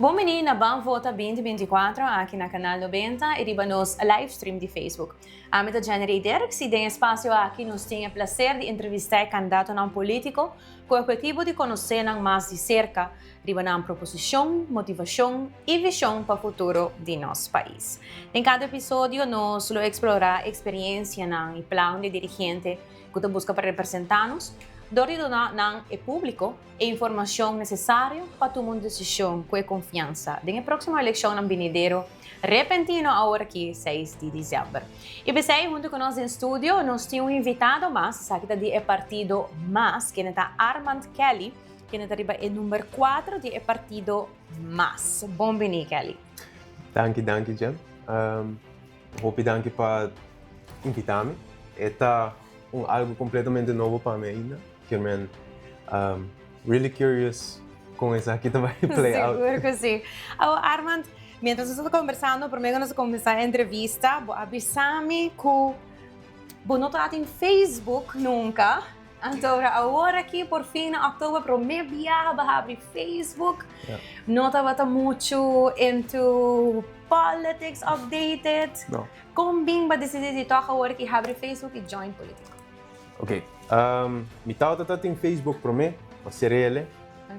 Bom menina, bom Vota 2024 aqui na canal 90 e riba nos live stream de Facebook. A meta generator que se tem espaço aqui nos tem o prazer de entrevistar candidato não político com o objetivo de conhecer mais de cerca riba na proposição, motivação e visão para o futuro de nosso país. Em cada episódio nós vamos explorar a experiência e plano de dirigente que busca para representar-nos, dori donar não é público a informação necessária para tomar uma decisão com confiança na próxima eleição no vindouro repentino agora que 6 de dezembro. E pensei, junto com nós em estúdio, nós temos invitado mais, aqui do partido mais, que é Armand Kelly, que é o número 4 do partido mais. Bom-vindo, Kelly. Danke, Jen. Hope danke para invitar-me. É algo completamente novo para mim ainda. I'm really curious com isso aqui também play out. Seguro que sim. Armand, mientras estamos conversando, primeiro nós começar a entrevista, vou avisar-me que não estou em Facebook nunca. Então, agora que por fim, em outubro, para me viajar para abrir Facebook, não estava muito into politics updated. Não. Como bem vai decidir de tocar agora que abre Facebook e join política? Ok. Me estava em Facebook para mim, para ser ele.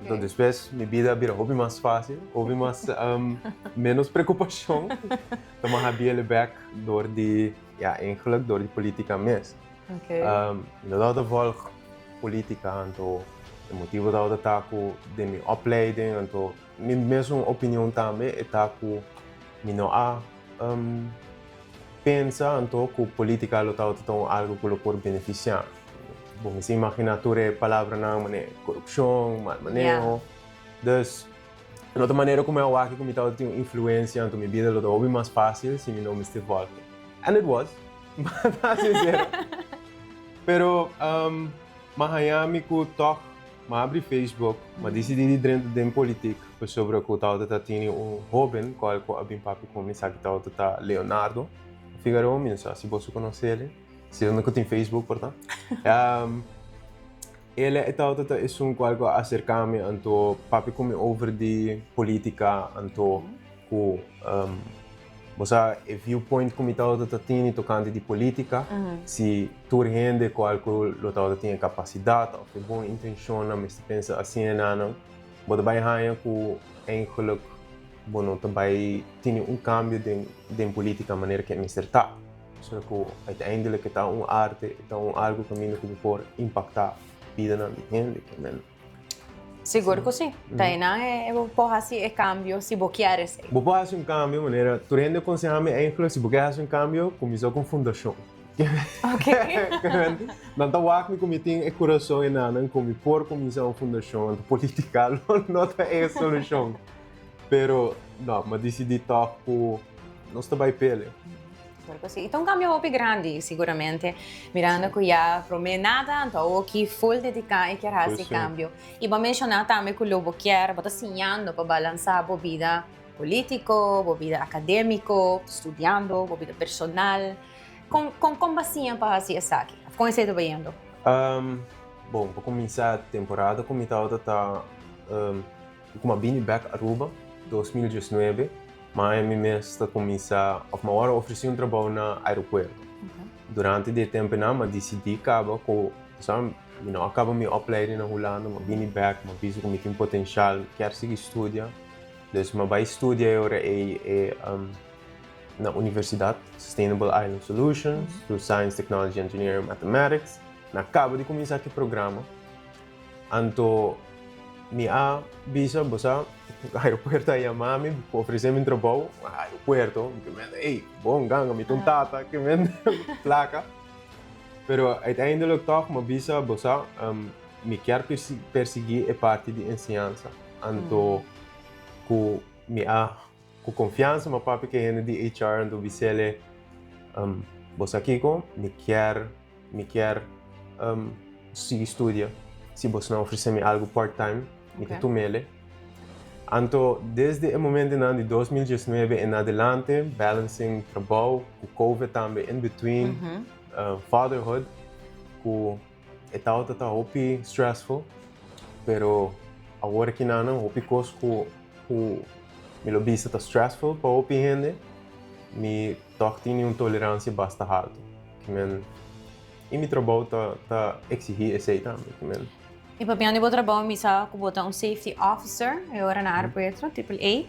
Então depois minha vida vira hobby mais fácil, hobby mais menos preocupação. Então eu havia ele back door de eigenlijk door de política mesmo. Inderdaad volg politica então o motivo da taco de minha opleiding então minha mesma opinião também é taco minha pensa então que política lo tá algo que lo por beneficiar. Bom, se imaginar a palavra não é corrupção, mal manejo. Dus, de outra maneira como eu acho que me estava tendo influência então minha vida lo hobby mais fácil se me não me estive volta. And it was, mas sincero. Pero Miami que toc, mas abri Facebook, mas decidi dentro da política, sobre o que estava tendo jovem, qual é bem papo começar que estava Leonardo Figueiredo, mensa, se você conhece ele, se não tem Facebook, portanto. Ele estava qual acercar-me então papo como over de política, então com você é viewpoint como estava tendo tocante de política, se tu rende qual que o estava tendo capacidade ou boa intenção, mas se pensa assim não, você vai ganhar com eigenlijk, bom, também tem cambio de política maneira que é está. Só que uiteindelijk está arte, está algo que me pode impactar a vida da gente, que Seguro que sim. Daí não é fazer cambio se você quer esse. Vou fazer cambio, maneira, tu rende aconselhamento em se você fazer cambio, começou com fundação. Ok. Não está o que me tem é coração e não, como por começar uma fundação, política não é a solução. Pero, não, mas decidi tocar não está bem pele. Então, cambio é grande, seguramente. Mirando que já para mim nada, então que full dedicar e quer fazer cambio. E vou mencionar também que o que quer, vou estar sonhando para balançar a vida político, a vida acadêmico, estudando, a vida personal. Como assim para fazer isso aqui? Como você está vendo? Bom, para começar a temporada, como estava como a Bini Back Aruba, 2019. Miami mesmo começar a uma hora oferecer trabalho no aeroporto. Durante esse tempo eu decidi acaba com, sabe, acaba minha opleiding na Holanda, mas vim back, mas vi que tem potencial, quero seguir estudar. Então, eu vou estudar agora na Universidade Sustainable Island Solutions, through Science, Technology, Engineering, Mathematics. Acabo de começar aquele programa. Então, minha visa, você aeroporto aí a mami oferecer-me trabalho aeroporto que me ei bom ganga me tata que me placa pero uiteindelijk toch uma visa bosa me quer perseguir a parte de ensinança então com com confiança uma papi que é de HR então visele bosa Kiko me quer se estudia se você não oferecer-me algo part-time me que tu mele. Então, desde o momento de 2019 em adelante, balancing trabalho, com COVID também, in between, fatherhood, que estava stressful, pero agora que não, hopi coisa que me lo vista tá stressful para o gente, me toch tinha uma tolerância bastante alta. Que men, e me trabalho tá exigir esse também, que men. E para mim, eu trabalho misa como um safety officer, agora na Arbetro, AAA.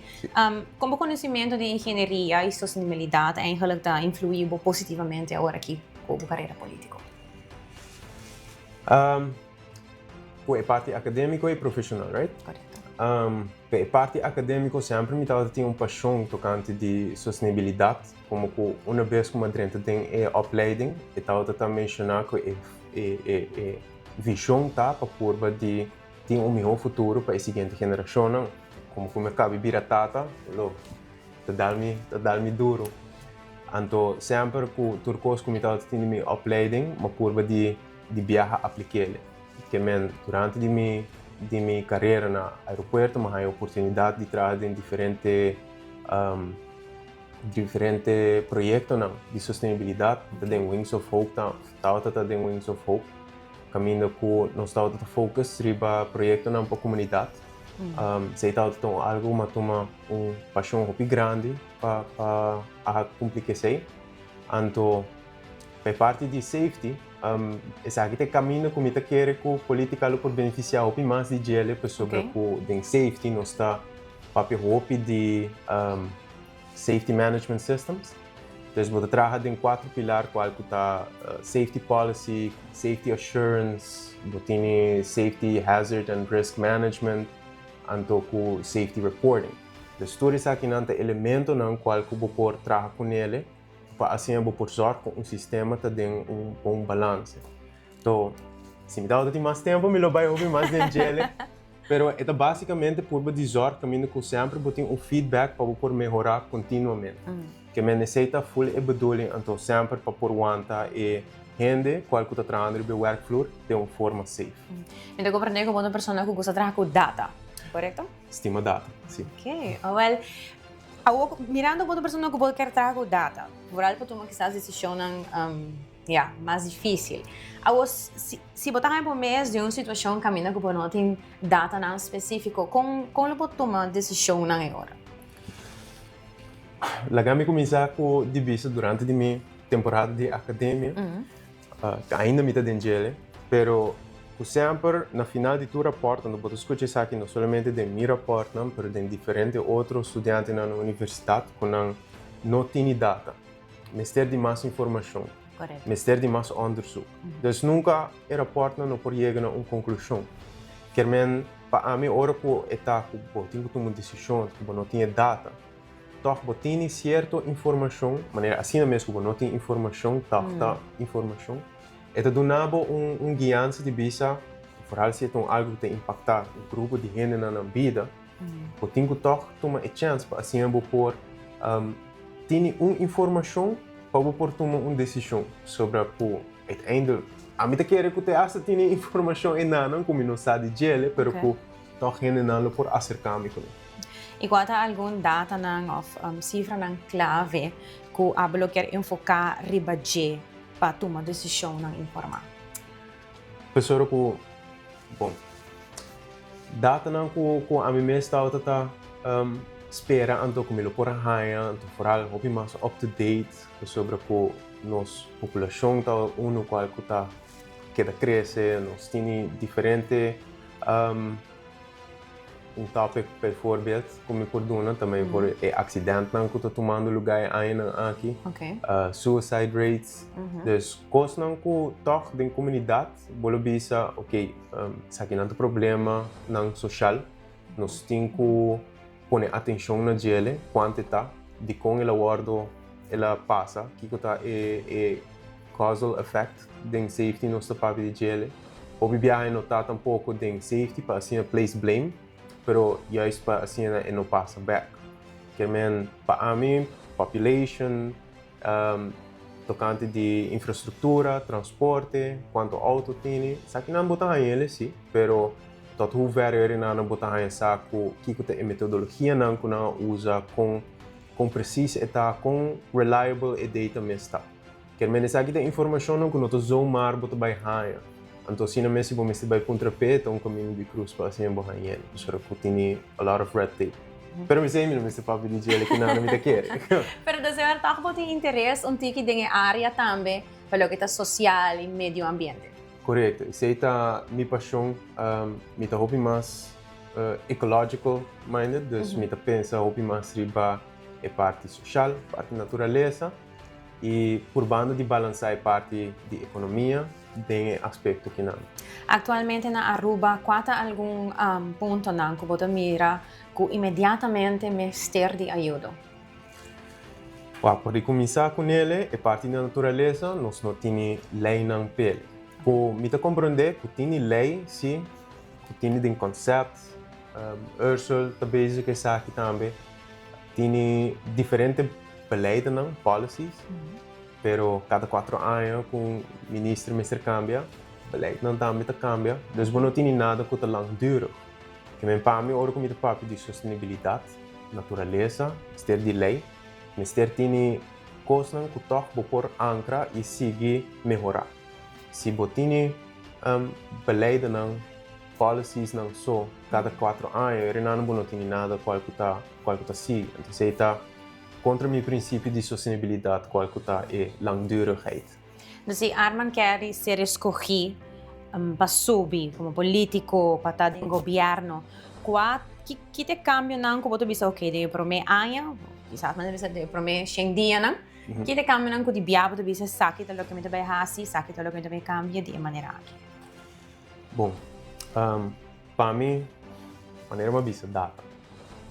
Como conhecimento de engenharia e sustentabilidade, eigenlijk está influir positivamente agora aqui com a carreira política. Com a parte acadêmica e profissional, right? Correto. Com a parte acadêmica, sempre me tinha uma paixão tocante de sustentabilidade, como que uma vez que eu tem a opleiding, e estava a mencionar que visão tá para curva de ter melhor futuro para a seguinte geração, como que o mercado vira tata, tá dá-me duro. Então, sempre que o turcos como estava tendo minha opleiding, uma curva de viajar aplicável. Que durante de minha carreira no aeroporto, eu tive a oportunidade de trabalhar em diferentes projetos de sustentabilidade, tem Wings of Hope, tem Wings of Hope. Caminho que nós estamos a focar sobre projetos para a comunidade. Se estava algo uma paixão muito grande para cumprir isso. Então, para parte de safety, essa aqui é caminho que eu quero que a política por beneficiar mais de gente, sobre o safety, nós está para de safety management systems. Então, vou trabalhar em 4 pilares, qual que está safety policy, safety assurance, safety hazard and risk management, e safety reporting. Então, tudo isso aqui é elemento no qual que vou trabalhar com ele, para assim eu vou sorte com sistema que tem bom balanço. Então, se me dá mais tempo, me vai ouvir mais de ele. Mas é basicamente por dizer que eu sempre vou ter feedback para poder melhorar continuamente. Que me necessita full e bedoeling, então sempre para por aguentar e gente qual que está trabalhando no workflow de uma forma safe. Então, compreender como uma pessoa que gosta de trabalhar com data, correto? Estima data, sim. Ok, well, mirando como uma pessoa que quer trabalhar com data, por algo tomar quizás decisão mais difícil. Se botar em mês de uma situação que não tem data não específica, como pode tomar decisão agora? Lagami começar com divisa durante a minha temporada de academia, ainda me está dentro, pero sempre na final de tu rapport, não posso escutar aqui não somente de meu rapport, mas de diferentes outros estudantes na universidade que não têm data, mas ter mais informação, mas ter mais onderzoek. Dus nunca o rapport não pode chegar a uma conclusão. Quer men para mim hora que está que tenho que tomar decisão, que não tinha data. Toch tem certa informação, maneira assim mesmo que não tem informação, informação. É do nabo guiança de visa, por se é algo que tem impactar o grupo de gente na vida, eu tenho que tomar a chance para assim eu por ter uma informação para por tomar uma decisão sobre o ainda a mim quero que te acha ter informação e não como não sabe de ele, pero que toch gente não por acercar-me com ele. E qual é algum data ou cifra clave que a bloquear enfocar ribaje para tomar decisão não informar? Pessoal que bom data não que a mim está espera então como ele por raia então por algo mais up to date sobre que nossa população está qual que está cresce nós tem diferente topic, por exemplo, como por dona também por acidente não que está tomando lugar ainda aqui, suicide rates, dus coisas não que toch da comunidade, bolo bisa, se aqui não tem problema não social, nós temos que pôr atenção na ele, quanto está, de como ela guarda, ela passa, que está causal effect, da safety nós está para de ele, ou bibia não está tampouco da safety para assim place blame. Pero juist para assim não passa back. Que para mim, population, tocante de infraestrutura, transporte, quanto auto tem, sabe que não botar ele sim, pero tot hoe ver ele não botar em saco que a metodologia não que não usa com preciso eta com reliable e data mesmo. Que sabe que a informação não que não zoomar botar by high. Então, se não me se você vai contrapé, então um caminho de cruz para assim borrar ele. Isso que tem a lot of red tape. Pero me sei não me papi de gele que não me quer. Pero de verdade, você tem interesse um tique em área também, para o que está social e meio ambiente. Correto. Isso aí tá minha paixão, me tá hobby mais ecological minded, dus me tá pensa hobby mais riba é parte social, parte natureza e por bando de balançar a parte de economia, tem aspecto que não. Atualmente na Aruba, qual é algum ponto não que você mira que imediatamente me ster de ajuda? Para começar com ele, a parte da natureza, nós não temos lei na pele. Para me compreender, que tem lei, sim, que tem de conceito, Ursula também diz que está aqui também, tem diferentes beleids, policies, pero cada 4 anos, com o ministro cambia, beleid também cambia, então não tem nada que lang duro. Que me para mim, ora como te papo de sustentabilidade, natureza, ter de lei, mas ter tem coisas que toch por ancra e seguir melhorar. Se botini beleid não policies não só cada 4 anos, eu não tem nada qual que tá siga. Então se está contra meu princípio de sustentabilidade, qual que tá é langdurigheid. Então, se Armand Kelly ser escolhido para subir como político, para estar no governo, que te cambia não que você pensa, ok, de para mim ano, quizás mas de para mim 100 dias não, que te cambia não que de biabo você pensa, saque tudo o que me vai fazer, saque tudo o que me vai cambiar de maneira aqui. Bom, para mim, maneira uma bisa data.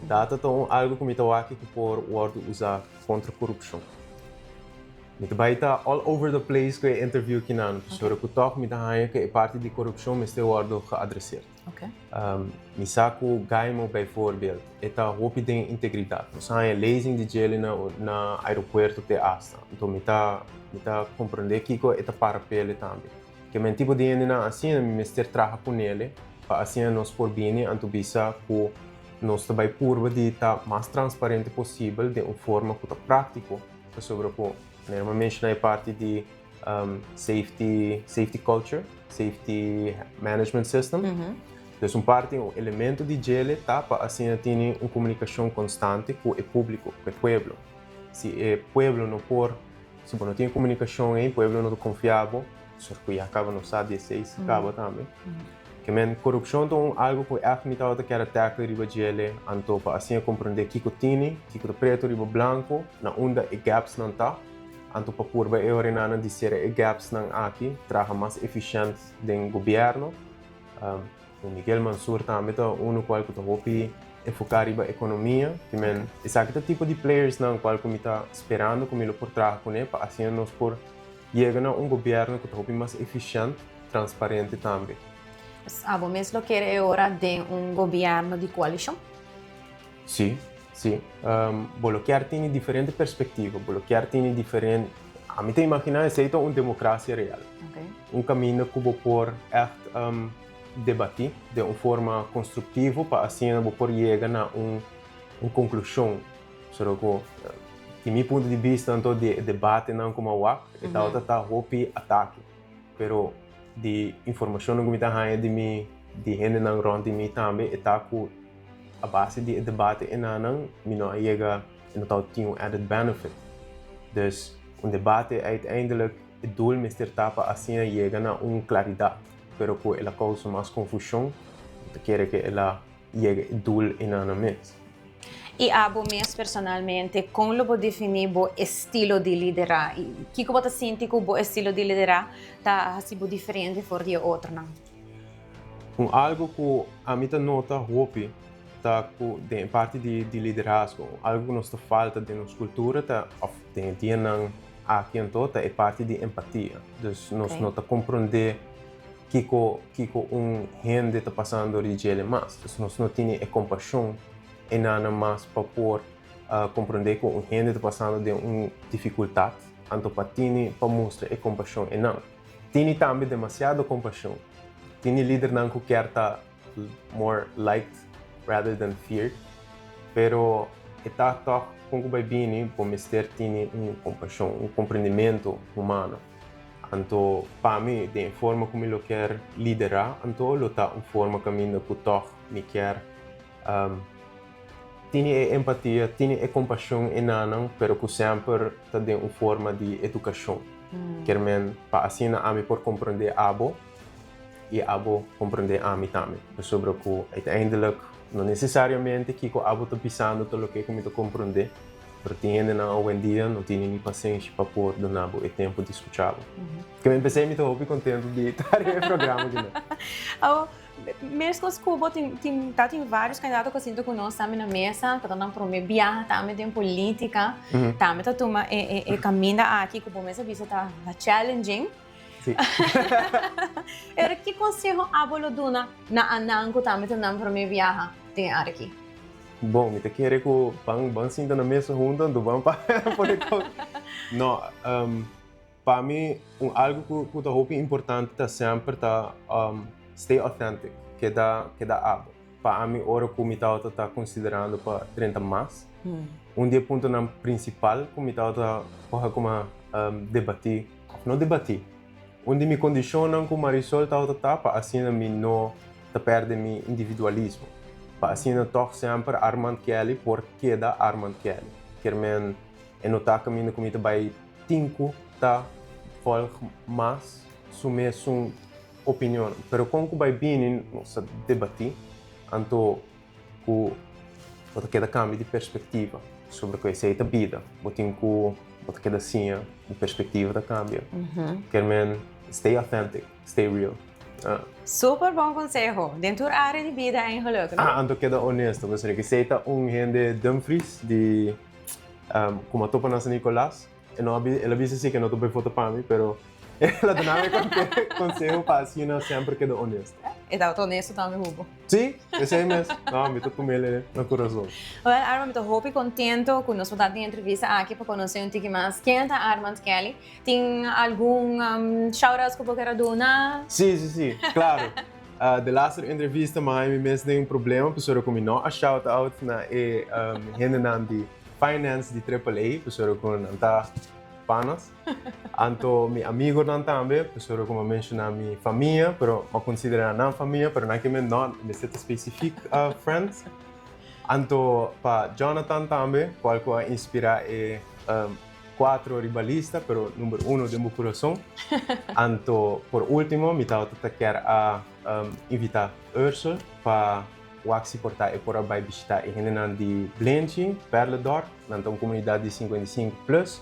Data é algo que me tá aqui que por word usar contra corrupção. Me vai estar all over the place com a interview que não, professora, que toque me tá aí que a parte de corrupção me está word que adressar. Okay. Me saco gaimo by voorbeeld, eta hopi de integridade. Nós há leis de gel na aeroporto de Asta. Então me tá compreender que ko eta para pele também. Que men tipo de na assim me mister traha com ele, para assim nós por bem anto bisa ko nós também curva de estar mais transparente possível de uma forma que tá prático sobre o normalmente na parte de safety culture, safety management system. Então, parte um elemento de gel tá para assim ter uma comunicação constante com o público, com o povo. Se o povo não por, se não tem comunicação aí, o povo não é confiável, só que acaba não sabe 16, acaba também. Que men corrupção é algo que é mitad que quer atacar riba gel, anto para assim compreender que tem, que preto riba branco, na onda e gaps não tá. Anto para curva é orinana de ser e gaps não aqui, traga mais eficiente do governo. O Miguel Mansur também é um qual que está hopi enfocar riba economia, que men esse tipo de players não qual que me está esperando como ele por trás com ele, para assim nós por chegar a governo que está hopi mais eficiente, transparente também. Abo mesmo quer agora de governo de coalição? Sim. Bloquear tem diferentes perspectivas, bloquear tem diferente. A mim te imaginar que é uma democracia real. Okay. Caminho que vou por debater de uma forma construtiva para assim vou por chegar a uma conclusão. Só que, de meu ponto de vista, então de debate não como o então tá hopi ataque, pero de informação que me dá de gente não rond de mim também está com a base de debate e não chega en dat tinha um added benefit. Dus debate uiteindelijk het doel met ter tapa assim chega na claridade, pero que ela causa mais confusão, de querer que ela chegue o doel in een mens. E abo mesmo personalmente, como vou definir o estilo de liderar? O que você sente que o estilo de liderar está assim diferente de outro, não? Algo que a mim nota hopi tá de parte de liderazgo, algo que nos falta de nossa cultura tá de dia não aqui em toda é parte de empatia. Dus nós não tá compreender que gente está passando de gel mais. Dus nós não tem compaixão e nada mais para por compreender que gente está passando de uma dificuldade, então para ter para mostrar compaixão e não. Tem também demasiado compaixão. Tem líder não que quer estar more liked rather than feared, pero está com o bem por mister tem compaixão, compreendimento humano. Então, para mim, de forma como eu quero liderar, então eu tá uma forma caminho que me quer tem empatia, tem compaixão em nanang, pero que sempre tem uma forma de educação. Que para assim a mim por compreender abo e abo compreender a mim também. Sobre que uiteindelijk não necessariamente que o abo está pensando tudo o que eu me compreender, mas tem ainda hoje em dia não tem nem paciência para pôr do nabo e tempo de escutá-lo. Que eu pensei me estou contente de estar em programa de novo. Mesmo que Cuba tem vários candidatos que sinto que nós estamos na mesa, que estão para me viajar, também tem política, também tá toma caminho aqui que o mesa visa tá challenging. Sim. Era que conselho abolo duna na anango também tá para me viajar tem aqui. Bom, me quer que bang sinta na mesa junto, do bang para poder não, para mim algo que eu acho importante tá sempre tá stay authentic, que dá abo. Para mim, ora que me está considerando para 30 mais. Dia ponto na principal que me está como debater, não debater. Onde me condiciona como Marisol tá para assim me não tá perde meu individualismo. Para assim eu toco sempre Armand Kelly porque da Armand Kelly. Que men notar que me comida vai tinco tá volg mais sume opinião, pero com que vai bem nossa debater, então que você quer cambio de perspectiva sobre o que é a vida, você quer assim a perspectiva da cambio. Quer men stay authentic, stay real. Super bom conselho. Dentro da área de vida é gelukkig. Então quer honesto, você que seita gente Dumfries de como topa nasa Nicolás, ela disse assim que não topa foto para mim, pero ela dá-me conselho para assim sempre que honesto. E dá o honesto também, Hugo. Sim, esse é mesmo. Não, me estou com ele no coração. Well, Armand, estou muito contente com nós poder ter entrevista aqui para conhecer um pouco mais. Quem é Armand Kelly? Tem algum shout-out que você quer dar? Sim, claro. De last entrevista, mas me mesmo tem problema, pessoal como não, a shout-out na gente de finance de AAA, pessoal como não está panas. Anto mi amigo também, pessoal como mencionar minha família, pero me considera não família, pero naquele não me seta específico friends. Anto para Jonathan também, qual que inspira 4 rivalistas, pero número 1 de meu coração. Anto por último, me tava quer a invitar Ursula para waxi portar e por vai visitar e gente de Blenchi, Perledor, na comunidade de 55 plus.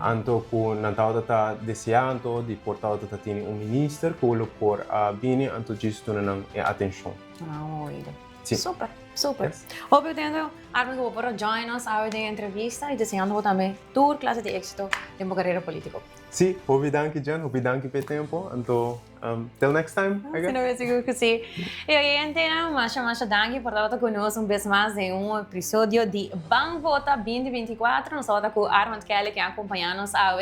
Anto ku nantau ta desejando de portal ta tini ministro que por bini anto gisto nang atenção. Oído. Sim. Super. Yes. Hope que tenho Armand que para join us a de entrevista e desejando também toda classe de êxito em sua carreira política. Sim, hope danke Jan, hope danke pelo tempo. Anto till next time. Se não é seguro que sim. E aí então, mas danke por estar conosco vez mais em episódio de Vota 2024. Nós estamos com Armand Kelly que acompanha-nos a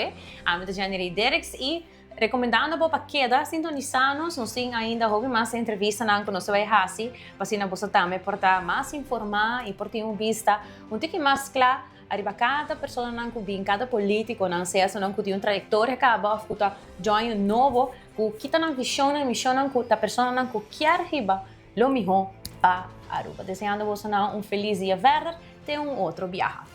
meta de Dereks e recomendando para queda sintonizar-nos, nós temos ainda mais entrevista com nós vai fazer, para assim você também portar mais informar e por ter vista pouco mais claro arriba cada pessoa que vem, cada político não sei se não tem uma trajetória que acaba de join novo, que está na visão, que a pessoa que quer arriba, lo melhor para Aruba. Desejando você um feliz dia verde, ter outro viagem.